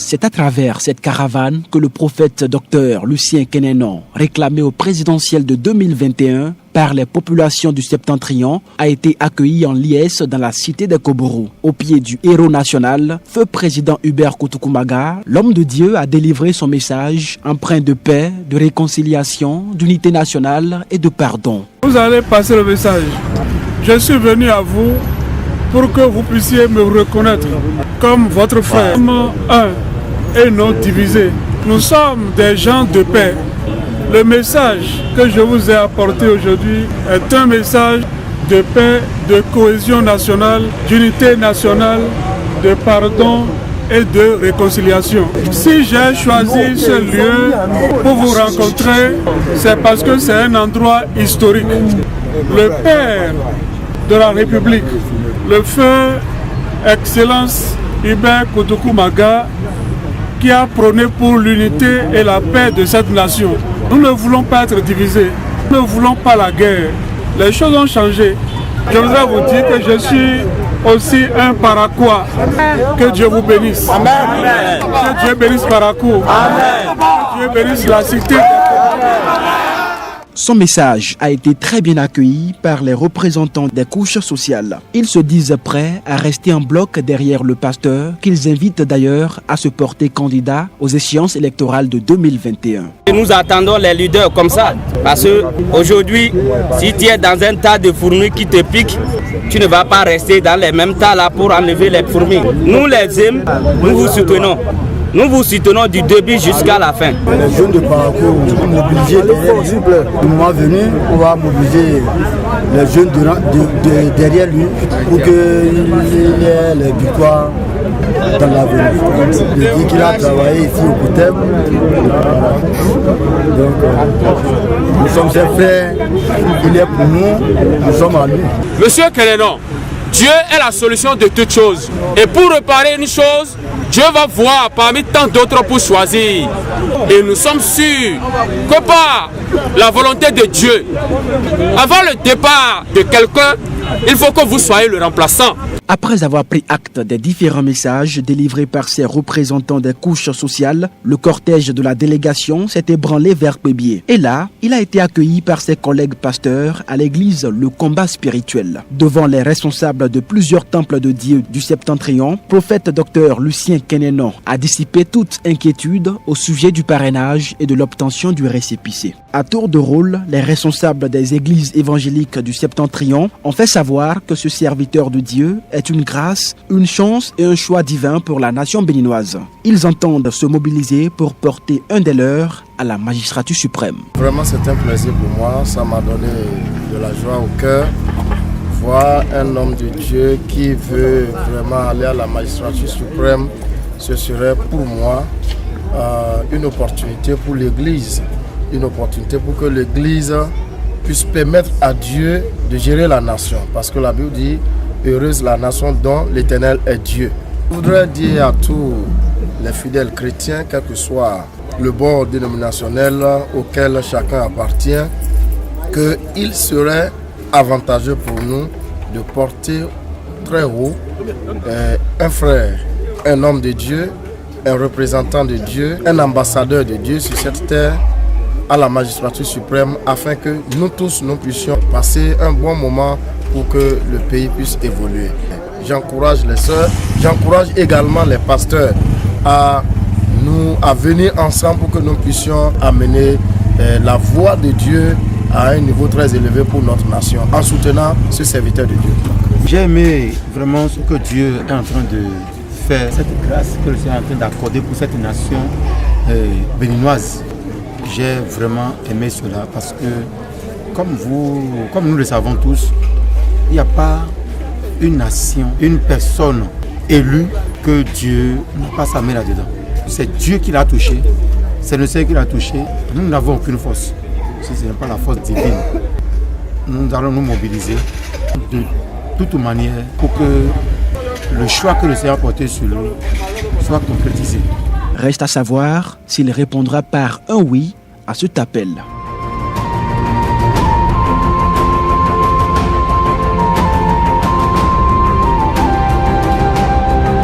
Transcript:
C'est à travers cette caravane que le prophète Dr Lucien Kenenon, réclamé au présidentiel de 2021 par les populations du Septentrion, a été accueilli en liesse dans la cité de Koboro. Au pied du héros national, feu président Hubert Koutoukoumaga, l'homme de Dieu a délivré son message empreint de paix, de réconciliation, d'unité nationale et de pardon. Vous allez passer le message. Je suis venu à vous pour que vous puissiez me reconnaître comme votre frère, un et non divisé. Nous sommes des gens de paix. Le message que je vous ai apporté aujourd'hui est un message de paix, de cohésion nationale, d'unité nationale, de pardon et de réconciliation. Si j'ai choisi ce lieu pour vous rencontrer, c'est parce que c'est un endroit historique. Le père de la République, le feu Excellence Hubert Koutoukoumaga, qui a prôné pour l'unité et la paix de cette nation. Nous ne voulons pas être divisés, nous ne voulons pas la guerre. Les choses ont changé. Je voudrais vous dire que je suis aussi un Paraquois. Que Dieu vous bénisse. Amen. Que Dieu bénisse Parakou. Que Dieu bénisse la cité. Son message a été très bien accueilli par les représentants des couches sociales. Ils se disent prêts à rester en bloc derrière le pasteur, qu'ils invitent d'ailleurs à se porter candidat aux échéances électorales de 2021. Nous attendons les leaders comme ça, parce qu'aujourd'hui, si tu es dans un tas de fourmis qui te piquent, tu ne vas pas rester dans les mêmes tas là pour enlever les fourmis. Nous les aimons, nous vous soutenons. Nous vous soutenons du début jusqu'à la fin. Les jeunes de Parakou sont mobilisés derrière lui. Le moment venu, on va mobiliser les jeunes derrière lui pour qu'il y ait les victoires dans l'avenir. Il dit qu'il a travaillé ici au Koutem. Donc, nous sommes ses frères, il est pour nous, nous sommes à lui. Monsieur Kenenon, Dieu est la solution de toutes choses. Et pour réparer une chose, Dieu va voir parmi tant d'autres pour choisir. Et nous sommes sûrs que par la volonté de Dieu, avant le départ de quelqu'un, il faut que vous soyez le remplaçant. Après avoir pris acte des différents messages délivrés par ses représentants des couches sociales, le cortège de la délégation s'est ébranlé vers Pébié. Et là, il a été accueilli par ses collègues pasteurs à l'église Le Combat Spirituel. Devant les responsables de plusieurs temples de Dieu du Septentrion, prophète Dr Lucien Kenenon a dissipé toute inquiétude au sujet du parrainage et de l'obtention du récépissé. À tour de rôle, les responsables des églises évangéliques du Septentrion ont fait savoir que ce serviteur de Dieu est une grâce, une chance et un choix divin pour la nation béninoise. Ils entendent se mobiliser pour porter un des leurs à la magistrature suprême. Vraiment, c'est un plaisir pour moi. Ça m'a donné de la joie au cœur. Voir un homme de Dieu qui veut vraiment aller à la magistrature suprême, ce serait pour moi une opportunité pour l'Église. Une opportunité pour que l'Église puisse permettre à Dieu de gérer la nation. Parce que la Bible dit « Heureuse la nation dont l'Éternel est Dieu ». Je voudrais dire à tous les fidèles chrétiens, quel que soit le bord dénominationnel auquel chacun appartient, qu'il serait avantageux pour nous de porter très haut un frère, un homme de Dieu, un représentant de Dieu, un ambassadeur de Dieu sur cette terre, à la magistrature suprême, afin que nous tous nous puissions passer un bon moment pour que le pays puisse évoluer. J'encourage les sœurs, j'encourage également les pasteurs à venir ensemble pour que nous puissions amener la voix de Dieu à un niveau très élevé pour notre nation, en soutenant ce serviteur de Dieu. J'ai aimé vraiment ce que Dieu est en train de faire, cette grâce que le Seigneur est en train d'accorder pour cette nation béninoise. J'ai vraiment aimé cela parce que, comme nous le savons tous, il n'y a pas une nation, une personne élue que Dieu n'a pas sa main là-dedans. C'est Dieu qui l'a touché, c'est le Seigneur qui l'a touché. Nous n'avons aucune force. Si ce n'est pas la force divine, nous allons nous mobiliser de toute manière pour que le choix que le Seigneur a porté sur nous soit concrétisé. Reste à savoir s'il répondra par un oui à cet appel.